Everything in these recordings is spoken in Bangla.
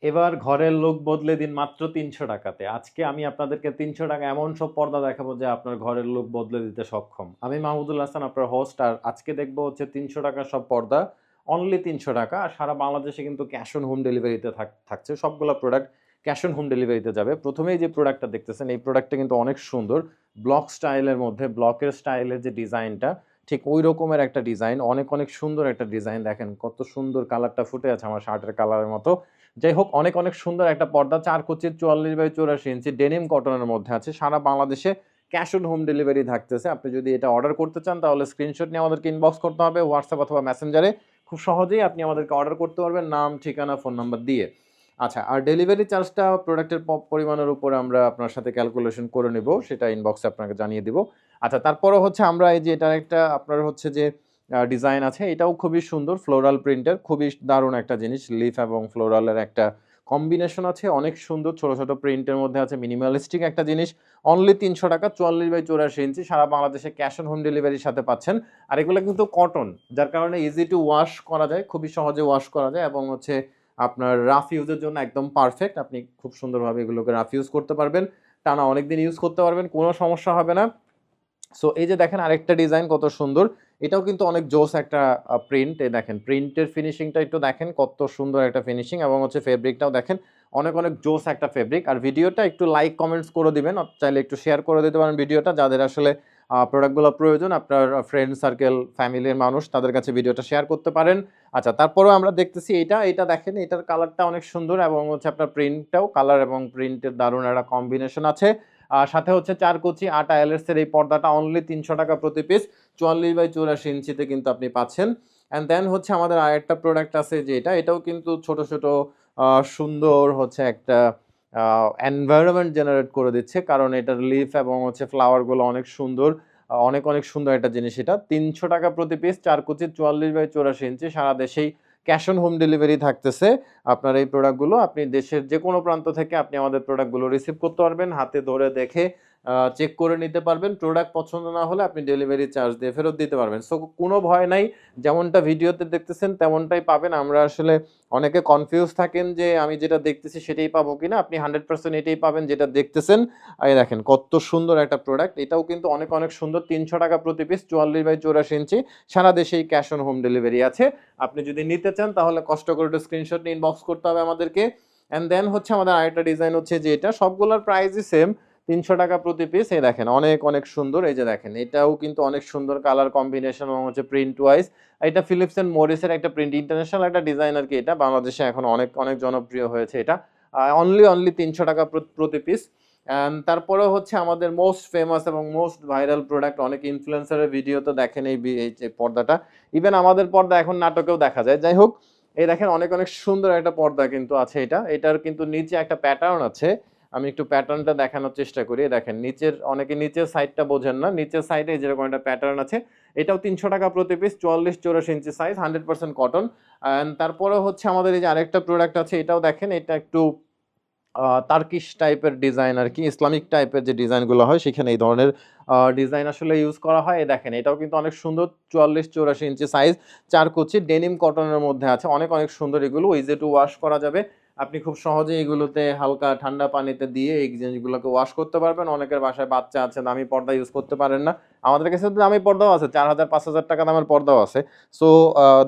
এবার ঘরের লুক বদলে দিন মাত্র ৩০০ টাকাতে। আজকে আমি আপনাদেরকে ৩০০ টাকা এমন সব পর্দা দেখাবো যে আপনার ঘরের লুক বদলে দিতে সক্ষম। আমি মাহমুদুল হাসান আপনার হোস্ট আর আজকে দেখবো হচ্ছে ৩০০ টাকার সব পর্দা। অনলি ৩০০ টাকা। আর সারা বাংলাদেশে কিন্তু ক্যাশ অন হোম ডেলিভারিতে থাকছে। সবগুলা প্রোডাক্ট ক্যাশ অন হোম ডেলিভারিতে যাবে। প্রথমেই যে প্রোডাক্টটা দেখতেছেন এই প্রোডাক্টটা কিন্তু অনেক সুন্দর। ব্লক স্টাইলের মধ্যে ব্লকের স্টাইলের যে ডিজাইনটা ঠিক ওই রকমের একটা ডিজাইন। অনেক, অনেক সুন্দর একটা ডিজাইন। দেখেন কত সুন্দর কালারটা ফুটে আছে আমার শার্টের কালারের মতো। যাই হোক অনেক অনেক সুন্দর একটা পর্দা ৪ কুচির ৪৪/৮৪ ইঞ্চি ডেনিম কটনের মধ্যে আছে। সারা বাংলাদেশে ক্যাশ অন হোম ডেলিভারি থাকতেছে। আপনি যদি এটা অর্ডার করতে চান তাহলে স্ক্রিনশট নিয়ে আমাদেরকে ইনবক্স করতে হবে হোয়াটসঅ্যাপ অথবা মেসেঞ্জারে। খুব সহজেই আপনি আমাদেরকে অর্ডার করতে পারবেন নাম, ঠিকানা, ফোন নাম্বার দিয়ে। আচ্ছা, আর ডেলিভারি চার্জটা প্রোডাক্টের পরিমাণের উপরে আমরা আপনার সাথে ক্যালকুলেশন করে নেব। সেটা ইনবক্সে আপনাকে জানিয়ে দিব। আচ্ছা, তারপরেও হচ্ছে আমরা এই যে এটার একটা আপনার হচ্ছে যে ডিজাইন আছে এটাও খুবই সুন্দর ফ্লোরাল প্রিন্টের খুবই দারুণ একটা জিনিস লিফ এবং ফ্লোরালের একটা কম্বিনেশন আছে অনেক সুন্দর ছোট ছোট প্রিন্টের মধ্যে আছে মিনিমালিস্টিক একটা জিনিস অনলি ৩০০ টাকা ৪৪/৮৪ ইঞ্চি সারা বাংলাদেশে ক্যাশ অন হোম ডেলিভারির সাথে পাচ্ছেন। আর এগুলো কিন্তু কটন যার কারণে ইজি টু ওয়াশ করা যায় খুবই সহজে ওয়াশ করা যায় এবং হচ্ছে আপনার রাফ ইউজের জন্য একদম পারফেক্ট। আপনি খুব সুন্দরভাবে এগুলোকে রাফ ইউজ করতে পারবেন টানা অনেকদিন ইউজ করতে পারবেন কোনো সমস্যা হবে না। সো এই যে দেখেন আরেকটা ডিজাইন কত সুন্দর এটাও কিন্তু অনেক জোস একটা প্রিন্ট এই দেখেন প্রিন্টের ফিনিশিংটা একটু দেখেন কত সুন্দর একটা ফিনিশিং এবং হচ্ছে ফেব্রিকটাও দেখেন অনেক অনেক জোস একটা ফেব্রিক। আর ভিডিওটা একটু লাইক কমেন্টস করে দিবেন চাইলে একটু শেয়ার করে দিতে পারেন ভিডিওটা যাদের আসলে প্রোডাক্টগুলো প্রয়োজন আপনার ফ্রেন্ড সার্কেল ফ্যামিলির মানুষ তাদের কাছে ভিডিওটা শেয়ার করতে পারেন। আচ্ছা, তারপরেও আমরা দেখতেছি এটা দেখেন এটার কালারটা অনেক সুন্দর এবং হচ্ছে আপনার প্রিন্টটাও কালার এবং প্রিন্টের দারুণ একটা কম্বিনেশন আছে। সাথে হচ্ছে ৪ কুচি ৮ আইএলএস এর এই পর্দাটা অনলি ৩০০ টাকা প্রতি পিস ৪৪/৮৪ ইঞ্চিতে কিন্তু আপনি পাচ্ছেন। অ্যান্ড দেন হচ্ছে আমাদের আরেকটা প্রোডাক্ট আছে যে এটাও কিন্তু ছোট ছোট সুন্দর হচ্ছে একটা এনভায়রনমেন্ট জেনারেট করে দিচ্ছে কারণ এটার লিফ এবং হচ্ছে ফ্লাওয়ারগুলো অনেক সুন্দর অনেক অনেক সুন্দর একটা জিনিস। এটা ৩০০ টাকা প্রতি পিস ৪ কুচি ৪৪/৮৪ ইঞ্চি সারা দেশেই ক্যাশ অন হোম ডেলিভারি থাকতেছে। আপনার এই প্রোডাক্টগুলো আপনি দেশের যে কোনো প্রান্ত থেকে আপনি আমাদের প্রোডাক্টগুলো রিসিভ করতে পারবেন হাতে ধরে দেখে চেক করে নিতে পারবেন। প্রোডাক্ট পছন্দ না হলে আপনি ডেলিভারি চার্জ দিয়ে ফেরত দিতে পারবেন। সো কোনো ভয় নাই যেমনটা ভিডিওতে দেখতেছেন তেমনটাই পাবেন। আমরা আসলে অনেকে কনফিউজ থাকেন যে আমি যেটা দেখতেছি সেটাই পাবো কিনা আপনি 100% এটাই পাবেন যেটা দেখতেছেন। এই দেখেন কত সুন্দর একটা প্রোডাক্ট এটাও কিন্তু অনেক অনেক সুন্দর ৩০০ টাকা প্রতি পিস ৪৪/৮৪ ইঞ্চি সারা দেশেই ক্যাশ অন হোম ডেলিভারি আছে। আপনি যদি নিতে চান তাহলে কষ্ট করে একটু স্ক্রিনশট নিয়ে ইনবক্স করতে হবে আমাদেরকে। অ্যান্ড দেন হচ্ছে আমাদের আরেকটা ডিজাইন হচ্ছে যে এটা সবগুলোর প্রাইসই সেম ৩০০ টাকা প্রতি পিস। এই দেখেন অনেক অনেক সুন্দর এই যে দেখেন এটাও কিন্তু অনেক সুন্দর কালার কম্বিনেশন এবং হচ্ছে প্রিন্ট ওয়াইজ এটা ফিলিপস এন্ড মরিসের একটা প্রিন্ট ইন্টারন্যাশনাল একটা ডিজাইন আর কি এটা বাংলাদেশে এখন অনেক অনেক জনপ্রিয় হয়েছে এটা অনলি ৩০০ টাকা প্রতি পিস। তারপরে হচ্ছে আমাদের মোস্ট ফেমাস এবং মোস্ট ভাইরাল প্রোডাক্ট অনেক ইনফ্লুয়েন্সারের ভিডিওতে দেখেন এই যে পর্দাটা ইভেন আমাদের পর্দা এখন নাটকেও দেখা যায়। যাই হোক এই দেখেন অনেক অনেক সুন্দর একটা পর্দা কিন্তু আছে এটার কিন্তু নিচে একটা প্যাটার্ন আছে। আমি একটু প্যাটার্নটা দেখানোর চেষ্টা করি। দেখেন নিচের অনেকে নিচের সাইডটা বোঝেন না নিচের সাইডে যেরকম একটা প্যাটার্ন আছে এটাও ৩০০ টাকা প্রতি পিস ৪৪/৮৪ ইঞ্চি সাইজ 100% কটন। তারপরে হচ্ছে আমাদের এই যে আরেকটা প্রোডাক্ট আছে এটাও দেখেন এটা একটু তার্কিশ টাইপের ডিজাইন আর কি ইসলামিক টাইপের যে ডিজাইনগুলো হয় সেখানে এই ধরনের ডিজাইন আসলে ইউজ করা হয়। দেখেন এটাও কিন্তু অনেক সুন্দর ৪৪/৮৪ ইঞ্চি সাইজ ৪ কুচি ডেনিম কটনের মধ্যে আছে অনেক অনেক সুন্দর এগুলো ইজি টু ওয়াশ করা যাবে। আপনি খুব সহজে এগুলোতে হালকা ঠান্ডা পানিতে দিয়ে এই জিনিসগুলোকে ওয়াশ করতে পারবেন। অনেকের বাসায় বাচ্চা আছে দামি পর্দা ইউজ করতে পারেন না আমাদের কাছে তো দামি পর্দাও আছে ৪,০০০-৫,০০০ টাকা দামের পর্দাও আছে। সো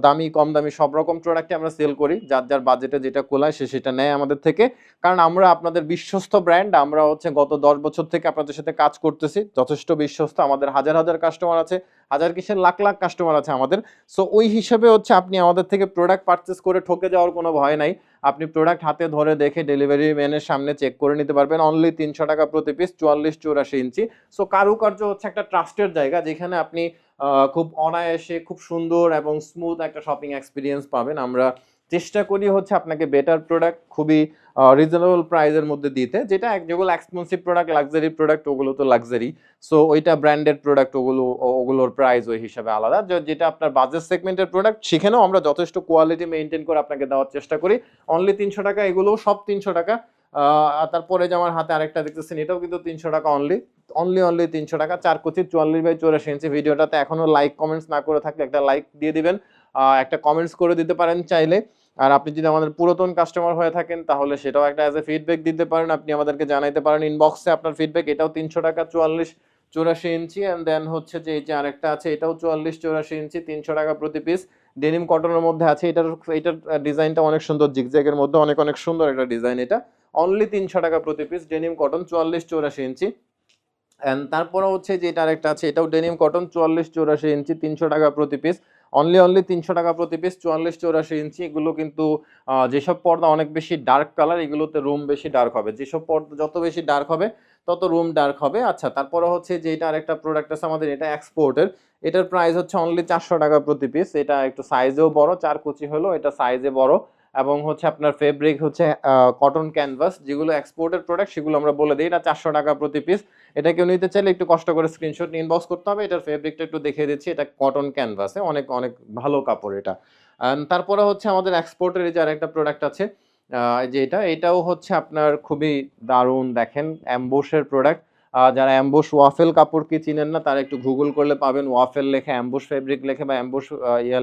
দামি কম দামি সব রকম প্রোডাক্টই আমরা সেল করি যার যার বাজেটে যেটা কোলায় সে সেটা নেয় আমাদের থেকে কারণ আমরা আপনাদের বিশ্বস্ত ব্র্যান্ড। আমরা হচ্ছে গত ১০ বছর থেকে আপনাদের সাথে কাজ করতেছি যথেষ্ট বিশ্বস্ত আমাদের হাজার হাজার কাস্টমার আছে হাজার কিসের লাখ লাখ কাস্টমার আছে আমাদের। সো ওই হিসেবে হচ্ছে আপনি আমাদের থেকে প্রোডাক্ট পারচেস করে ঠকে যাওয়ার কোনো ভয় নাই। আপনি প্রোডাক্ট হাতে ধরে দেখে ডেলিভারি ম্যানের সামনে চেক করে নিতে পারবেন অনলি ৩০০ টাকা প্রতি পিস ৪৪/৮৪ ইঞ্চি। সো কারুকার্য হচ্ছে একটা ট্রাস্টেড জায়গা যেখানে আপনি খুব অনায়াসে খুব সুন্দর এবং স্মুথ একটা শপিং এক্সপিরিয়েন্স পাবেন। আমরা চেষ্টা করি হচ্ছে আপনাকে বেটার প্রোডাক্ট খুবই রিজনেবল প্রাইসের মধ্যে দিতে যেটা যেগুলো এক্সপেন্সিভ প্রোডাক্ট লাক্সারি প্রোডাক্ট ওগুলো তো লাক্সারি। সো ওইটা ব্র্যান্ডেড প্রোডাক্ট ওগুলোর প্রাইস ওই হিসাবে আলাদা যেটা আপনার বাজেট সেগমেন্টের প্রোডাক্ট সেখানেও আমরা যথেষ্ট কোয়ালিটি মেনটেন করে আপনাকে দেওয়ার চেষ্টা করি অনলি ৩০০ টাকা এগুলো সব ৩০০ টাকা। তারপরে যে আমার হাতে আরেকটা দেখতেছেন এটাও কিন্তু ৩০০ টাকা অনলি ৩০০ টাকা ৪ কুচি ৪৪/৮৪ ইঞ্চি। ভিডিওটাতে এখনো লাইক কমেন্টস না করে থাকলে একটা লাইক দিয়ে দিবেন একটা কমেন্টস করে দিতে পারেন চাইলে। আর আপনি যদি আমাদের পুরাতন কাস্টমার হয়ে থাকেন তাহলে সেটাও একটা অ্যাজ এ ফিডব্যাক দিতে পারেন, আপনি আমাদেরকে জানাইতে পারেন ইনবক্সে আপনার ফিডব্যাক। এটাও 300 টাকা 44-84 ইঞ্চি। অ্যান্ড দেন হচ্ছে যে এই যে আরেকটা আছে এটাও 44-84 ইঞ্চি, 300 টাকা প্রতি পিস, ডেনিম কটনের মধ্যে আছে। এটার ডিজাইনটা অনেক সুন্দর, জিগজ্যাগের মধ্যে অনেক অনেক সুন্দর একটা ডিজাইন। এটা অনলি 300 টাকা প্রতি piece, denim cotton 44-84 inch. And তারপরে হচ্ছে যে এটা আরেকটা আছে এটাও ডেনিম কটন 44-84 ইঞ্চি, 300 টাকা প্রতি পিস, অনলি 300 টাকা প্রতি পিস, 44-84 ইঞ্চি। এগুলো কিন্তু যেসব পর্দা অনেক বেশি ডার্ক কালার এগুলোতে রুম বেশি ডার্ক হবে, যেসব পর্দা যত বেশি ডার্ক হবে তত রুম ডার্ক হবে। আচ্ছা, তারপরে হচ্ছে যে এটা আরেকটা প্রোডাক্ট আছে আমাদের, এটা এক্সপোর্টের, এটার প্রাইস হচ্ছে অনলি 400 টাকা প্রতি পিস। এটা একটু সাইজেও বড়, 4 কুচি হলো, এটা সাইজে বড় এবং হচ্ছে আপনার ফেব্রিক হচ্ছে কটন ক্যানভাস, যেগুলো এক্সপোর্টের প্রোডাক্ট সেগুলো আমরা বলে দিই। এটা 400 টাকা প্রতি পিস। এটা কেউ নিতে চাইলে একটু কষ্ট করে স্ক্রিনশট ইনবক্স করতে হবে। এটার ফেব্রিকটা একটু দেখিয়ে দিচ্ছি, এটা কটন ক্যানভাসে অনেক অনেক ভালো কাপড় এটা। তারপরে হচ্ছে আমাদের এক্সপোর্টের এই যে আরেকটা প্রোডাক্ট আছে, যে এটাও হচ্ছে আপনার খুবই দারুণ, দেখেন অ্যাম্বুশের প্রোডাক্ট। যারা অ্যাম্বুশ ওয়াফেল কাপড় কি চিনেন না তারা একটু গুগল করলে পাবেন, ওয়াফেল লেখে, অ্যাম্বুশ ফেব্রিক লেখে বা অ্যাম্বুশ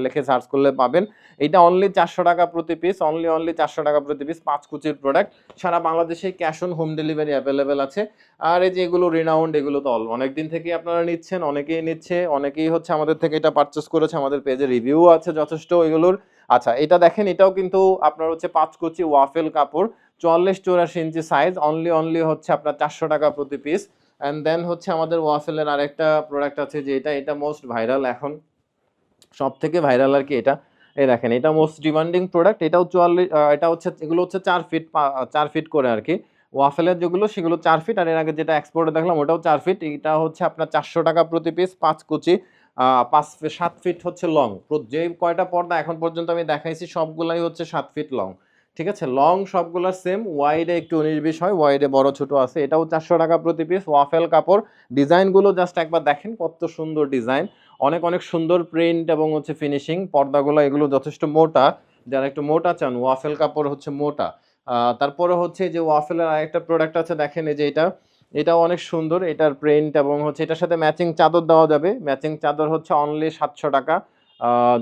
লেখে সার্চ করলে পাবেন। এটা অনলি 400 টাকা প্রতি পিস, অনলি 400 টাকা প্রতি পিস, 5 কুচির প্রোডাক্ট। সারা বাংলাদেশে cash on home delivery available আছে। আর এই যে এগুলো রিনাউন্ড, এগুলো তো অনেকদিন থেকেই আপনারা নিচ্ছেন, অনেকেই নিচ্ছে, অনেকেই হচ্ছে আমাদের থেকে এটা পারচেস করেছে, আমাদের পেজে রিভিউ আছে যথেষ্ট এগুলোর। আচ্ছা, এটা দেখেন, এটাও কিন্তু আপনার হচ্ছে 5 কুচি ওয়াফেল কাপড়, 44-84 ইঞ্চি সাইজ, অনলি হচ্ছে আপনার 400 টাকা প্রতি পিস। অ্যান্ড দেন হচ্ছে আমাদের ওয়াফেলের আরেকটা প্রোডাক্ট আছে যে এটা মোস্ট ভাইরাল এখন, সব থেকে ভাইরাল আর কি এটা। এই দেখেন, এটা মোস্ট ডিমান্ডিং প্রোডাক্ট, এটাও 44, এটা হচ্ছে এগুলো হচ্ছে 4 ফিট করে আর কি। ওয়াফেলের যেগুলো সেগুলো 4 ফিট, আর এর আগে যেটা এক্সপোর্টে দেখলাম ওটাও 4 ফিট। এটা হচ্ছে আপনার 400 টাকা প্রতি পিস, 5 কুচি, 7 ফিট হচ্ছে লং। যে কয়টা পর্দা এখন পর্যন্ত আমি দেখাইছি সবগুলাই হচ্ছে 7 ফিট লং। ঠিক আছে, লং সবগুলা সেম, ওয়াইডে একটু 19-20 হয়, ওয়াইডে বড় ছোট আছে। এটাও 400 টাকা প্রতি পিস, ওয়াফেল কাপড়। ডিজাইনগুলো জাস্ট একবার দেখেন কত সুন্দর ডিজাইন, অনেক অনেক সুন্দর প্রিন্ট এবং হচ্ছে ফিনিশিং। পর্দাগুলো এগুলো যথেষ্ট মোটা, যারা একটু মোটা চান, ওয়াফেল কাপড় হচ্ছে মোটা। তারপরে হচ্ছে যে ওয়াফেলের আরেকটা প্রোডাক্ট আছে, দেখেন এই যে এটাও অনেক সুন্দর, এটার প্রিন্ট এবং হচ্ছে এটার সাথে ম্যাচিং চাদর দেওয়া যাবে। ম্যাচিং চাদর হচ্ছে অনলি 700 টাকা,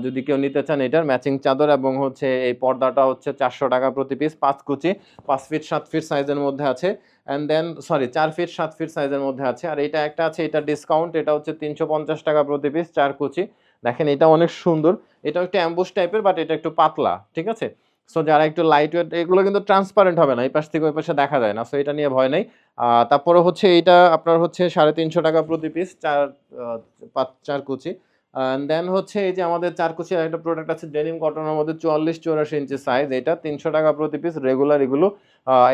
যদি কেউ নিতে চান এটার ম্যাচিং চাদর। এবং হচ্ছে এই পর্দাটা হচ্ছে 400 টাকা প্রতি পিস, 5 কুচি, 5 ফিট 7 ফিট সাইজের মধ্যে আছে। অ্যান্ড দেন 4 ফিট 7 ফিট সাইজের মধ্যে আছে। আর এটা একটা আছে, এটা ডিসকাউন্ট, এটা হচ্ছে 350 টাকা প্রতি পিস, 4 কুচি। দেখেন এটা অনেক সুন্দর, এটা একটু অ্যাম্বুশ টাইপের বাট এটা একটু পাতলা, ঠিক আছে। সো যারা একটু লাইট ওয়েট, এগুলো কিন্তু ট্রান্সপারেন্ট হবে না, এই পাশ থেকে ওই পাশে দেখা যায় না, সো এটা নিয়ে ভয় নেই। তারপরে হচ্ছে এটা আপনার হচ্ছে 350 টাকা প্রতি পিস, 4 কুচি। দেন হচ্ছে এই যে আমাদের 4 কুচির একটা প্রোডাক্ট আছে ডেনিম কটনের মধ্যে, 44-84 ইঞ্চি সাইজ, এটা 300 টাকা প্রতি পিস রেগুলার এগুলো।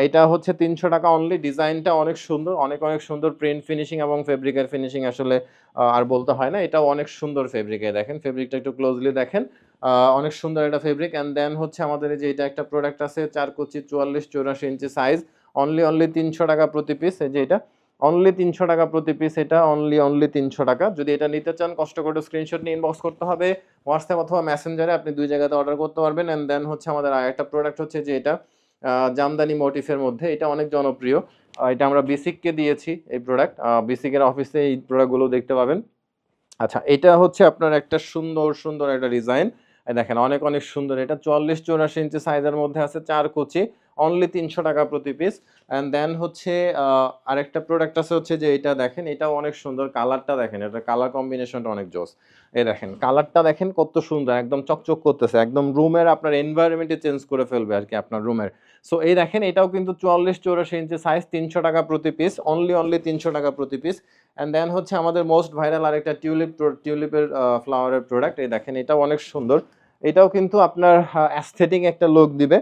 এটা হচ্ছে 300 টাকা অনলি। ডিজাইনটা অনেক সুন্দর, অনেক অনেক সুন্দর প্রিন্ট ফিনিশিং এবং ফেব্রিকের ফিনিশিং আসলে আর বলতে হয় না, এটাও অনেক সুন্দর ফেব্রিকে। দেখেন ফেব্রিকটা একটু ক্লোজলি দেখেন, অনেক সুন্দর একটা ফেব্রিক। অ্যান্ড দেন হচ্ছে আমাদের এই যে এটা একটা প্রোডাক্ট আছে 4 কুচি, 44-84 ইঞ্চি সাইজ, অনলি 300 টাকা প্রতি পিস। এই যে এটা অনলি 300 টাকা প্রতি পিস, এটা অনলি 300 টাকা। যদি এটা নিতে চান কষ্ট করে স্ক্রিনশট নিয়ে ইনবক্স করতে হবে হোয়াটসঅ্যাপ অথবা মেসেঞ্জারে, আপনি 2 জায়গাতে অর্ডার করতে পারবেন। অ্যান্ড দেন হচ্ছে আমাদের আরেকটা প্রোডাক্ট হচ্ছে যে এটা জামদানি মোটিফের মধ্যে, এটা অনেক জনপ্রিয়। এটা আমরা বিসিককে দিয়েছি এই প্রোডাক্ট, বিসিকের অফিসে এই প্রোডাক্টগুলো দেখতে পাবেন। আচ্ছা, এটা হচ্ছে আপনার একটা সুন্দর সুন্দর একটা ডিজাইন, দেখেন অনেক অনেক সুন্দর। এটা 44-84 ইঞ্চি সাইজের মধ্যে আছে, 4 কুচি, অনলি 300 টাকা প্রতি পিস। অ্যান্ড দেন হচ্ছে আরেকটা প্রোডাক্ট আছে হচ্ছে যে এটা দেখেন, এটাও অনেক সুন্দর, কালারটা দেখেন, এটা কালার কম্বিনেশনটা অনেক জোস। এই দেখেন কালারটা দেখেন কত সুন্দর, একদম চকচক করতেছে, একদম রুমের আপনার এনভায়রনমেন্টে চেঞ্জ করে ফেলবে আর কি আপনার রুমের। সো এই দেখেন এটাও কিন্তু 44-84 ইঞ্চি সাইজ, 300 টাকা প্রতি পিস, অনলি 300 টাকা প্রতি পিস। অ্যান্ড দেন হচ্ছে আমাদের মোস্ট ভাইরাল আরেকটা টিউলিপের ফ্লাওয়ারের প্রোডাক্ট, এই দেখেন এটাও অনেক সুন্দর। এটাও কিন্তু আপনার অ্যাস্থেটিক একটা লুক দিবে।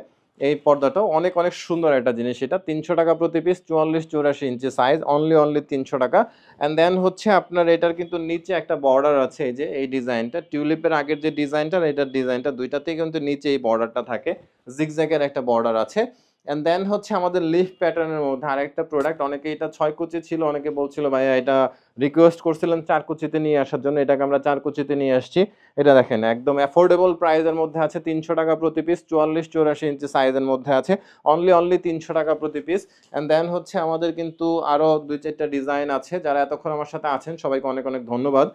এই পর্দাটাও অনেক অনেক সুন্দর একটা জিনিস, এটা 300 টাকা প্রতি পিস, 44-84 ইঞ্চি সাইজ, অনলি 300 টাকা। অ্যান্ড দেন হচ্ছে আপনার এটার কিন্তু নিচে একটা বর্ডার আছে, এই যে এই ডিজাইনটা টিউলিপের আগের যে ডিজাইনটা, এটার ডিজাইনটা দুইটাতেই কিন্তু নিচে এই বর্ডারটা থাকে, জিগজ্যাগের একটা বর্ডার আছে। অ্যান্ড দেন হচ্ছে আমাদের লিফ প্যাটার্নের মধ্যে আরেকটা প্রোডাক্ট, অনেকে এটা 6 কুচি ছিল, অনেকে বলছিল ভাইয়া এটা রিকোয়েস্ট করছিলেন 4 কুচিতে নিয়ে আসার জন্য, এটাকে আমরা 4 কুচিতে নিয়ে আসছি। এটা দেখেন একদম অ্যাফোর্ডেবল প্রাইসের মধ্যে আছে, 300 টাকা প্রতি পিস, 44-84 ইঞ্চি সাইজের মধ্যে আছে, অনলি 300 টাকা প্রতি পিস। অ্যান্ড দেন হচ্ছে আমাদের কিন্তু আরও 2-4টা ডিজাইন আছে। যারা এতক্ষণ আমার সাথে আছেন সবাইকে অনেক অনেক ধন্যবাদ।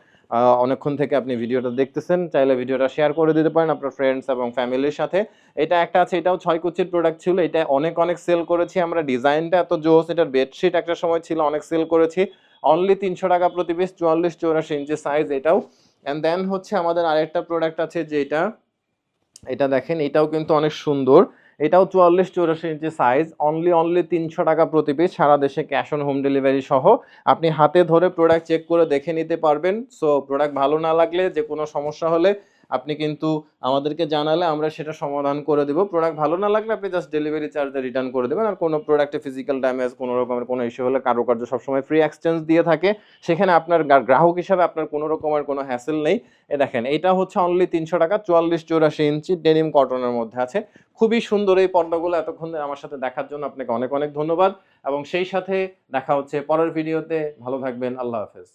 অনেকক্ষণ থেকে আপনি ভিডিওটা দেখতেছেন, চাইলে ভিডিওটা শেয়ার করে দিতে পারেন আপনার ফ্রেন্ডস এবং ফ্যামিলির সাথে। এটা একটা আছে, এটাও 6 কুচির প্রোডাক্ট ছিল, এটা অনেক অনেক সেল করেছি আমরা, ডিজাইনটা এত জোস, এটার বেডশিট একটা সময় ছিল, অনেক সেল করেছি। অনলি 300 টাকা প্রতি পিস, 44-84 ইঞ্চি সাইজ এটাও। অ্যান্ড দেন হচ্ছে আমাদের আরেকটা প্রোডাক্ট আছে যেটা, এটা দেখেন, এটাও কিন্তু অনেক সুন্দর, এটাও 44-84 ইঞ্চি সাইজ, অনলি 300 টাকা প্রতি পিস, সারা দেশে ক্যাশ অন হোম ডেলিভারি সহ। আপনি হাতে ধরে প্রোডাক্ট চেক করে দেখে নিতে পারবেন। সো প্রোডাক্ট ভালো না লাগলে, যে কোনো সমস্যা হলে আপনি কিন্তু আমাদেরকে জানালে আমরা সেটা সমাধান করে দেবো। প্রোডাক্ট ভালো না লাগলে আপনি জাস্ট ডেলিভারি চার্জটা রিটার্ন করে দেবেন। আর কোনো প্রোডাক্টে ফিজিক্যাল ড্যামেজ, কোনো রকমের কোনো ইস্যু হলে কারুকার্য সবসময় ফ্রি এক্সচেঞ্জ দিয়ে থাকে, সেখানে আপনার গ্রাহক হিসাবে আপনার কোনো রকমের কোনো হ্যাসেল নেই। এ দেখেন, এটা হচ্ছে অনলি 300 টাকা, 44-84 ইঞ্চি ডেনিম কটনের মধ্যে আছে। খুবই সুন্দর এই পর্দাগুলো। এতক্ষণ ধরে আমার সাথে দেখার জন্য আপনাকে অনেক অনেক ধন্যবাদ, এবং সেই সাথে দেখা হচ্ছে পরের ভিডিওতে। ভালো থাকবেন, আল্লাহ হাফেজ।